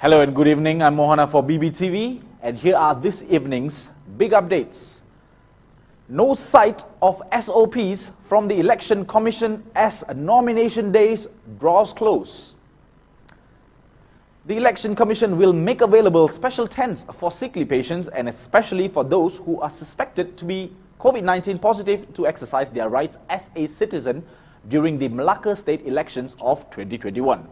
Hello and good evening. I'm Mohana for BBTV, and here are this evening's big updates. No sight of SOPs from the Election Commission as nomination days draws close. The Election Commission will make available special tents for sickly patients and especially for those who are suspected to be COVID-19 positive to exercise their rights as a citizen during the Malacca state elections of 2021.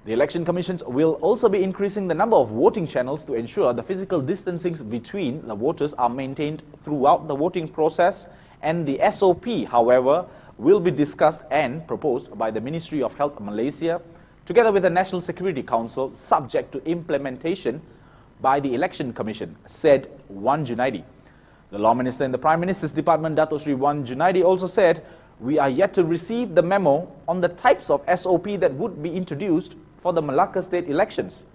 The Election Commissions will also be increasing the number of voting channels to ensure the physical distancing between the voters are maintained throughout the voting process, and the SOP, however, will be discussed and proposed by the Ministry of Health Malaysia together with the National Security Council, subject to implementation by the Election Commission, said Wan Junaidi. The Law Minister in the Prime Minister's Department, Dato Sri Wan Junaidi, also said, "We are yet to receive the memo on the types of SOP that would be introduced for the Malacca state elections."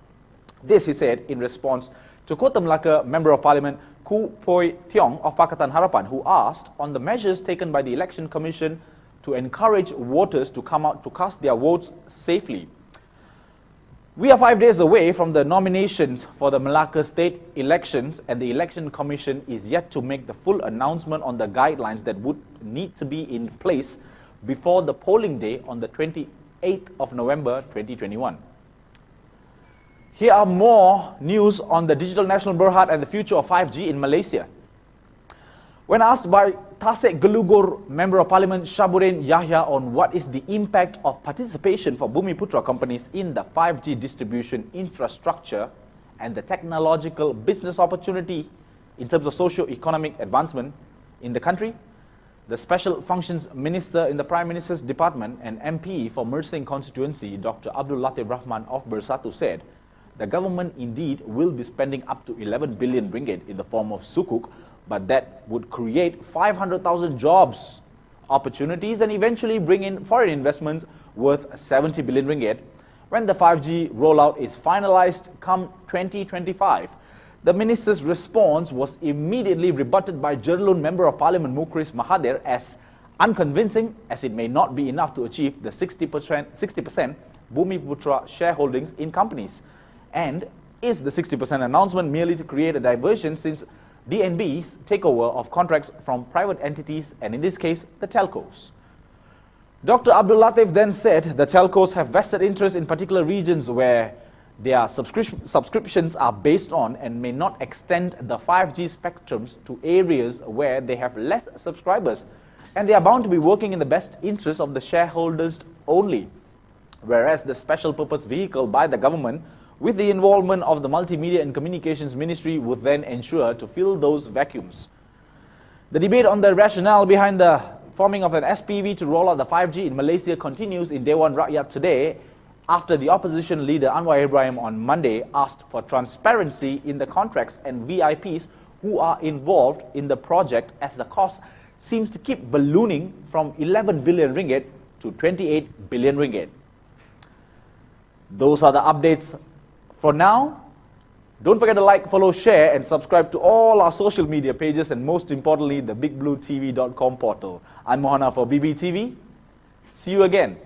This, he said, in response to Kota Melaka Member of Parliament Khoo Poi Tiong of Pakatan Harapan, who asked on the measures taken by the Election Commission to encourage voters to come out to cast their votes safely. "We are 5 days away from the nominations for the Malacca state elections, and the Election Commission is yet to make the full announcement on the guidelines that would need to be in place before the polling day on the 28th of November 2021. Here are more news on the Digital National Berhad and the future of 5G in Malaysia. When asked by Tasek Gelugur Member of Parliament Shabuddin Yahya on what is the impact of participation for Bumiputra companies in the 5G distribution infrastructure and the technological business opportunity in terms of socio-economic advancement in the country, the Special Functions Minister in the Prime Minister's Department and MP for Mersing Constituency, Dr. Abdul Latif Rahman of Bersatu, said the government indeed will be spending up to 11 billion ringgit in the form of sukuk, but that would create 500,000 jobs opportunities and eventually bring in foreign investments worth 70 billion ringgit when the 5G rollout is finalized come 2025. The minister's response was immediately rebutted by Jerlun Member of Parliament Mukris Mahathir as unconvincing, as it may not be enough to achieve the 60% Bumiputra shareholdings in companies. And is the 60% announcement merely to create a diversion since DNB's takeover of contracts from private entities, and in this case, the telcos? Dr. Abdul Latif then said the telcos have vested interest in particular regions where their subscriptions are based on and may not extend the 5G spectrums to areas where they have less subscribers, and they are bound to be working in the best interest of the shareholders only, whereas the special purpose vehicle by the government with the involvement of the Multimedia and Communications Ministry would then ensure to fill those vacuums. The debate on the rationale behind the forming of an SPV to roll out the 5G in Malaysia continues in Dewan Rakyat today, after the opposition leader Anwar Ibrahim on Monday asked for transparency in the contracts and VIPs who are involved in the project, as the cost seems to keep ballooning from 11 billion ringgit to 28 billion ringgit. Those are the updates for now. Don't forget to like, follow, share and subscribe to all our social media pages, and most importantly the bigbluetv.com portal. I'm Mohana for BBTV. See you again.